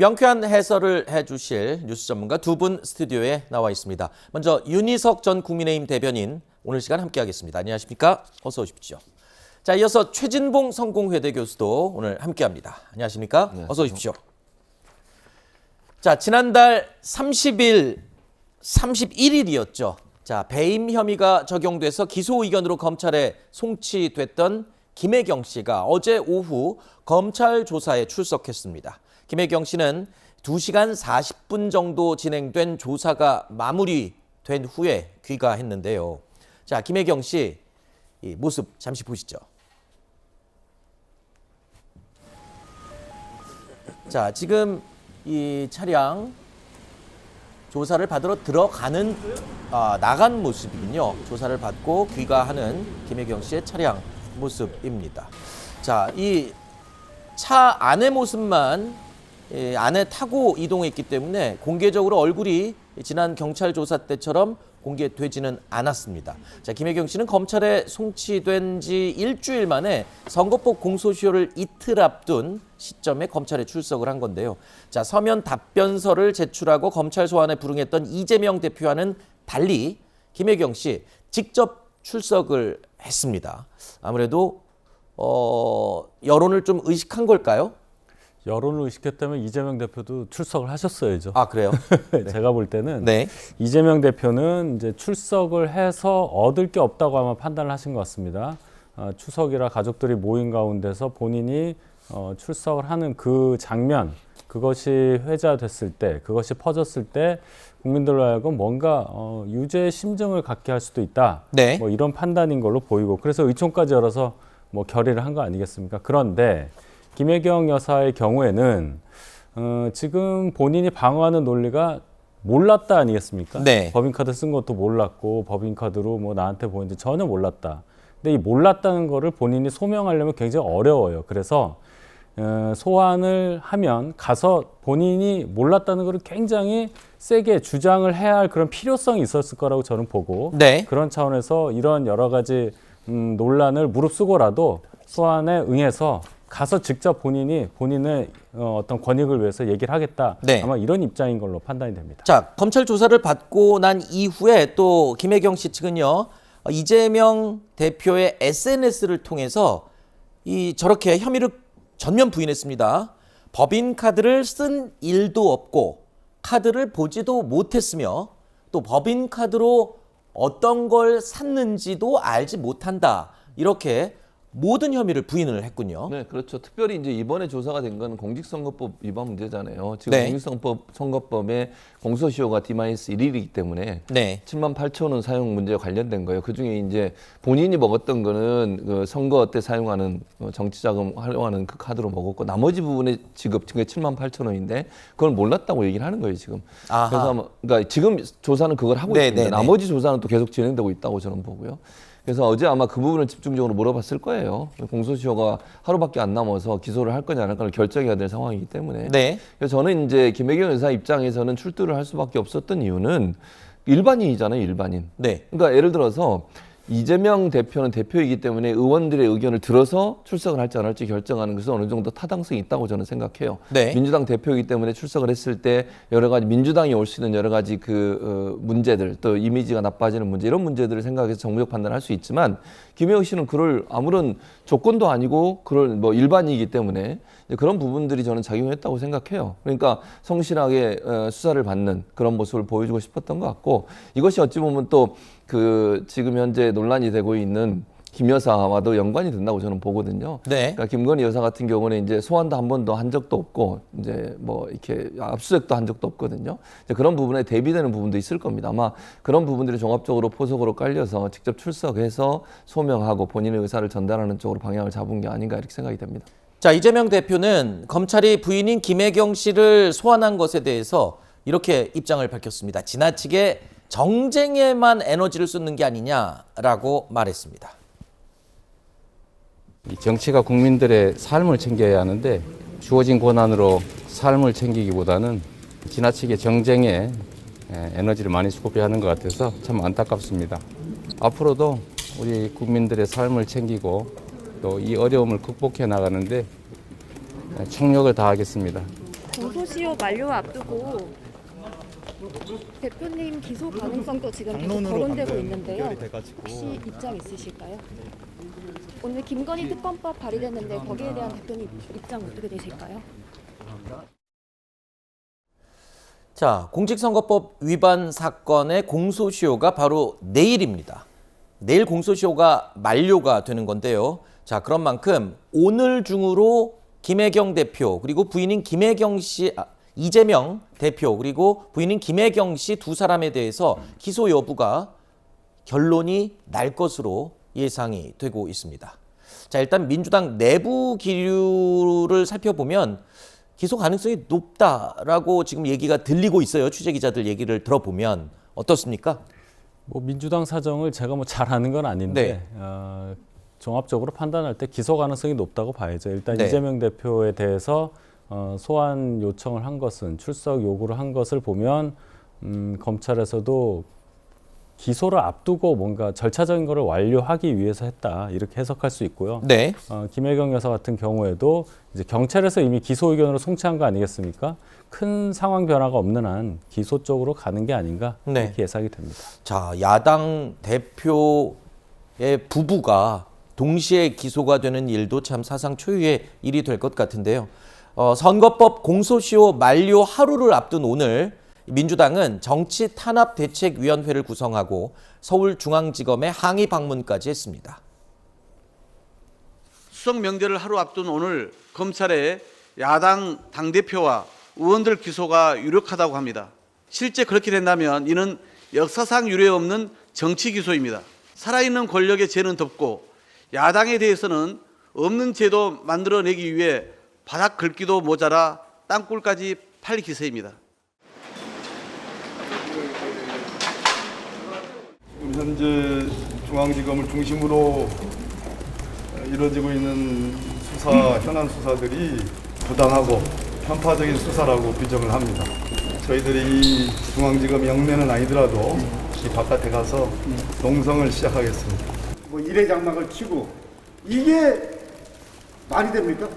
명쾌한 해설을 해주실 뉴스 전문가 두 분 스튜디오에 나와 있습니다. 먼저 윤희석 전 국민의힘 대변인 오늘 시간 함께하겠습니다. 안녕하십니까? 어서 오십시오. 자, 이어서 최진봉 성공회대 교수도 오늘 함께합니다. 안녕하십니까? 네, 어서 오십시오. 자, 지난달 31일이었죠. 자, 배임 혐의가 적용돼서 기소 의견으로 검찰에 송치됐던 김혜경 씨가 어제 오후 검찰 조사에 출석했습니다. 김혜경 씨는 2시간 40분 정도 진행된 조사가 마무리된 후에 귀가했는데요. 자, 김혜경 씨 이 모습 잠시 보시죠. 자, 지금 이 차량 조사를 받으러 들어가는 나간 모습이군요. 조사를 받고 귀가하는 김혜경 씨의 차량 모습입니다. 자, 이 차 안의 모습만 안에 타고 이동했기 때문에 공개적으로 얼굴이 지난 경찰 조사 때처럼 공개되지는 않았습니다. 자, 김혜경 씨는 검찰에 송치된 지 일주일 만에 선거법 공소시효를 이틀 앞둔 시점에 검찰에 출석을 한 건데요. 자, 서면 답변서를 제출하고 검찰 소환에 불응했던 이재명 대표와는 달리 김혜경 씨 직접 출석을 했습니다. 아무래도 여론을 좀 의식한 걸까요? 여론을 의식했다면 이재명 대표도 출석을 하셨어야죠. 아, 그래요? 네. 제가 볼 때는 네. 이재명 대표는 이제 출석을 해서 얻을 게 없다고 아마 판단을 하신 것 같습니다. 추석이라 가족들이 모인 가운데서 본인이 출석을 하는 그 장면, 그것이 회자됐을 때, 그것이 퍼졌을 때 국민들로 하여금 뭔가 유죄의 심증을 갖게 할 수도 있다. 네. 뭐 이런 판단인 걸로 보이고, 그래서 의총까지 열어서 뭐 결의를 한 거 아니겠습니까? 그런데 김혜경 여사의 경우에는 지금 본인이 방어하는 논리가 몰랐다 아니겠습니까? 네. 법인카드 쓴 것도 몰랐고 법인카드로 뭐 나한테 보이는데 전혀 몰랐다. 근데 이 몰랐다는 거를 본인이 소명하려면 굉장히 어려워요. 그래서 소환을 하면 가서 본인이 몰랐다는 거를 굉장히 세게 주장을 해야 할 그런 필요성이 있었을 거라고 저는 보고 네. 그런 차원에서 이런 여러 가지 논란을 무릅쓰고라도 소환에 응해서 가서 직접 본인의 어떤 권익을 위해서 얘기를 하겠다. 네. 아마 이런 입장인 걸로 판단이 됩니다. 자, 검찰 조사를 받고 난 이후에 또 김혜경 씨 측은요, 이재명 대표의 SNS를 통해서 저렇게 혐의를 전면 부인했습니다. 법인카드를 쓴 일도 없고 카드를 보지도 못했으며 또 법인카드로 어떤 걸 샀는지도 알지 못한다. 이렇게 모든 혐의를 부인을 했군요. 네, 그렇죠. 특별히 이제 이번에 조사가 된 건 공직선거법 위반 문제잖아요. 지금 네. 공직선거법의 공소시효가 D-1이기 때문에 네. 7만 8천 원 사용 문제와 관련된 거예요. 그 중에 이제 본인이 먹었던 거는 그 선거 때 사용하는 정치자금 활용하는 그 카드로 먹었고 나머지 부분의 지급, 그게 7만 8천 원인데 그걸 몰랐다고 얘기를 하는 거예요, 지금. 아하. 그래서 그러니까 지금 조사는 그걸 하고 네, 있습니다. 네, 네. 나머지 조사는 또 계속 진행되고 있다고 저는 보고요. 그래서 어제 아마 그 부분을 집중적으로 물어봤을 거예요. 공소시효가 하루밖에 안 남아서 기소를 할 거냐 안 할 거냐 결정해야 될 상황이기 때문에. 네. 그래서 저는 이제 김혜경 여사 입장에서는 출두를 할 수밖에 없었던 이유는 일반인이잖아요, 일반인. 네. 그러니까 예를 들어서 이재명 대표는 대표이기 때문에 의원들의 의견을 들어서 출석을 할지 안 할지 결정하는 것은 어느 정도 타당성이 있다고 저는 생각해요. 네. 민주당 대표이기 때문에 출석을 했을 때 여러 가지 민주당이 올 수 있는 여러 가지 문제들, 또 이미지가 나빠지는 문제, 이런 문제들을 생각해서 정무적 판단을 할 수 있지만 김혜경 씨는 그럴 아무런 조건도 아니고 그럴 뭐 일반이기 때문에 그런 부분들이 저는 작용했다고 생각해요. 그러니까 성실하게 수사를 받는 그런 모습을 보여주고 싶었던 것 같고 이것이 어찌 보면 또 지금 현재 논란이 되고 있는 김 여사와도 연관이 된다고 저는 보거든요. 네. 그러니까 김건희 여사 같은 경우는 이제 소환도 한 번도 한 적도 없고 이제 뭐 이렇게 압수수색도 한 적도 없거든요. 이제 그런 부분에 대비되는 부분도 있을 겁니다. 아마 그런 부분들이 종합적으로 포석으로 깔려서 직접 출석해서 소명하고 본인의 의사를 전달하는 쪽으로 방향을 잡은 게 아닌가 이렇게 생각이 됩니다. 자, 이재명 대표는 검찰이 부인인 김혜경 씨를 소환한 것에 대해서 이렇게 입장을 밝혔습니다. 지나치게 정쟁에만 에너지를 쏟는 게 아니냐라고 말했습니다. 이 정치가 국민들의 삶을 챙겨야 하는데 주어진 권한으로 삶을 챙기기보다는 지나치게 정쟁에 에너지를 많이 소비하는 것 같아서 참 안타깝습니다. 앞으로도 우리 국민들의 삶을 챙기고 또 이 어려움을 극복해 나가는데 총력을 다하겠습니다. 공소시효 만료 앞두고 대표님 기소 가능성도 지금 계속 거론되고 있는데요. 혹시 입장 있으실까요? 오늘 김건희 특검법 발의됐는데 거기에 대한 대표님 입장 어떻게 되실까요? 자, 공직선거법 위반 사건의 공소시효가 바로 내일입니다. 내일 공소시효가 만료가 되는 건데요. 자, 그런 만큼 오늘 중으로 김혜경 대표 그리고 부인인 이재명 대표 그리고 부인인 김혜경 씨 두 사람에 대해서 기소 여부가 결론이 날 것으로 예상이 되고 있습니다. 자, 일단 민주당 내부 기류를 살펴보면 기소 가능성이 높다라고 지금 얘기가 들리고 있어요. 취재 기자들 얘기를 들어보면 어떻습니까? 뭐 민주당 사정을 제가 뭐 잘 아는 건 아닌데 종합적으로 판단할 때 기소 가능성이 높다고 봐야죠. 일단 네. 이재명 대표에 대해서 소환 요청을 한 것은 출석 요구를 한 것을 보면 검찰에서도 기소를 앞두고 뭔가 절차적인 것을 완료하기 위해서 했다 이렇게 해석할 수 있고요. 네. 김혜경 여사 같은 경우에도 이제 경찰에서 이미 기소 의견으로 송치한 거 아니겠습니까? 큰 상황 변화가 없는 한 기소 쪽으로 가는 게 아닌가 네. 이렇게 예상이 됩니다. 자, 야당 대표의 부부가 동시에 기소가 되는 일도 참 사상 초유의 일이 될 것 같은데요. 선거법 공소시효 만료 하루를 앞둔 오늘 민주당은 정치탄압대책위원회를 구성하고 서울중앙지검에 항의 방문까지 했습니다. 추석 명절을 하루 앞둔 오늘 검찰의 야당 당대표와 의원들 기소가 유력하다고 합니다. 실제 그렇게 된다면 이는 역사상 유례 없는 정치 기소입니다. 살아있는 권력의 죄는 덮고 야당에 대해서는 없는 죄도 만들어내기 위해 바닥 긁기도 모자라 땅굴까지 팔 기세입니다. 현재 중앙지검을 중심으로 이루어지고 있는 현안 수사들이 부당하고 편파적인 수사라고 규정을 합니다. 저희들이 이 중앙지검 영내는 아니더라도 이 바깥에 가서 농성을 시작하겠습니다. 뭐 이래장막을 치고 이게 말이 됩니까?